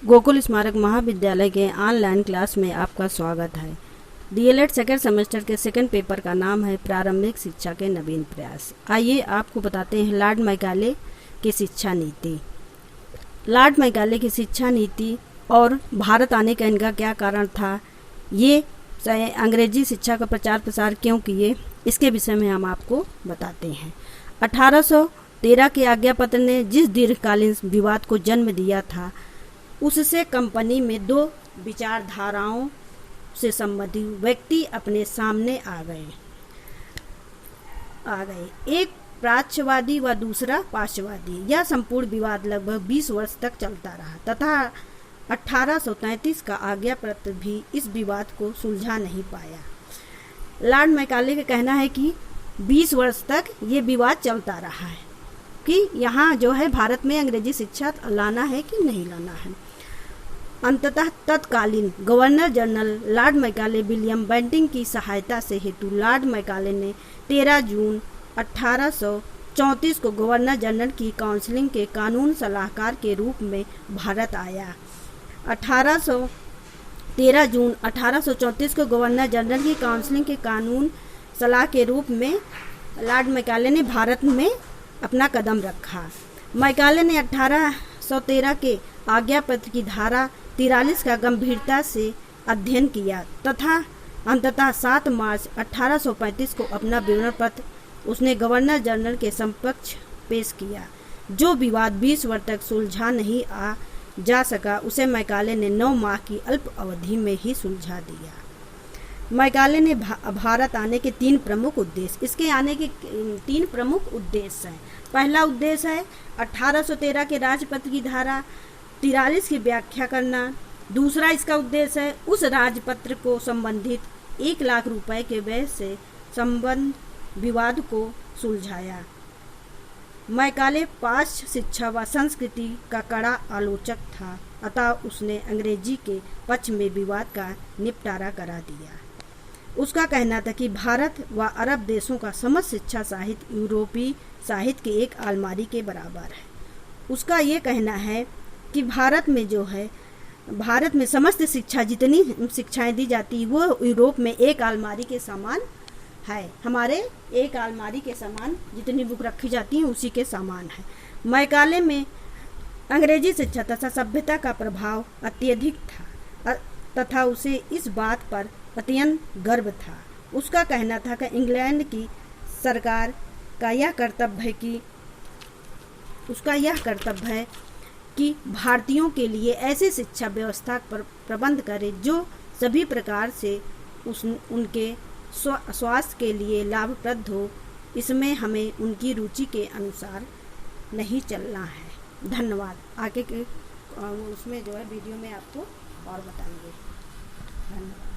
गोकुल स्मारक महाविद्यालय के ऑनलाइन क्लास में आपका स्वागत है। डीएलएड सेकेंड सेमेस्टर के सेकंड पेपर का नाम है प्रारंभिक शिक्षा के नवीन प्रयास। आइए आपको बताते हैं लॉर्ड मैकाले की शिक्षा नीति। लॉर्ड मैकाले की शिक्षा नीति और भारत आने का इनका क्या कारण था, ये अंग्रेजी शिक्षा का प्रचार प्रसार क्यों किए, इसके विषय में हम आपको बताते हैं। 1813 के आज्ञा पत्र ने जिस दीर्घकालीन विवाद को जन्म दिया था, उससे कंपनी में दो विचारधाराओं से संबंधित व्यक्ति अपने सामने आ गए। एक प्राच्यवादी व दूसरा पाश्चवादी। यह संपूर्ण विवाद लगभग 20 वर्ष तक चलता रहा तथा 1833 का आज्ञा पत्र भी इस विवाद को सुलझा नहीं पाया। लॉर्ड मैकाले का कहना है कि 20 वर्ष तक ये विवाद चलता रहा है कि यहाँ जो है भारत में अंग्रेजी शिक्षा लाना है कि नहीं लाना है। अंततः तत्कालीन governor general lord Macaulay William Bentinck की सहायता से हेतु लॉर्ड मैकाले ने 13 जून 1834 को गवर्नर जनरल की काउंसिलिंग के कानून सलाहकार के रूप में भारत आया। 13 जून 1834 को गवर्नर जनरल की काउंसिलिंग के कानून सलाह के रूप में लॉर्ड मैकाले ने भारत में अपना कदम रखा। मैकाले ने 1813 के आज्ञा पत्र की धारा 43 का गंभीरता से अध्ययन किया तथा अंततः 7 मार्च 1835 को अपना विवरण पत्र उसने गवर्नर जनरल के समक्ष पेश किया। जो विवाद 20 वर्ष तक सुलझा नहीं जा सका, उसे मैकाले ने 9 माह की अल्प अवधि में ही सुलझा दिया। मैकाले ने भारत आने के 3 प्रमुख उद्देश्य, इसके आने के 3 प्रमुख उद्देश्य हैं। पहला उद्देश्य है 1813 के राजपत्र की धारा 43 की व्याख्या करना। दूसरा इसका उद्देश्य है उस राजपत्र को संबंधित 1 लाख रुपए के व्यय से संबंध विवाद को सुलझाया। मैकाले पाश्चात्य शिक्षा व संस्कृति का कड़ा आलोचक था, अतः उसने अंग्रेजी के पक्ष में विवाद का निपटारा करा दिया। उसका कहना था कि भारत व अरब देशों का समस्त शिक्षा साहित्य यूरोपीय साहित्य के एक अलमारी के बराबर है। उसका ये कहना है कि भारत में समस्त शिक्षा, जितनी शिक्षाएं दी जाती वो यूरोप में एक अलमारी के समान है। हमारे एक अलमारी के समान जितनी बुक रखी जाती हैं उसी के समान है। मैकाले में अंग्रेजी शिक्षा तथा सभ्यता का प्रभाव अत्यधिक था तथा उसे इस बात पर अत्यंत गर्व था। उसका कहना था कि इंग्लैंड की सरकार का यह कर्तव्य है कि भारतीयों के लिए ऐसी शिक्षा व्यवस्था पर प्रबंध करे जो सभी प्रकार से उनके स्वास्थ्य के लिए लाभप्रद हो। इसमें हमें उनकी रुचि के अनुसार नहीं चलना है। धन्यवाद। आगे के उसमें जो है वीडियो में आपको और बताएंगे। धन्यवाद।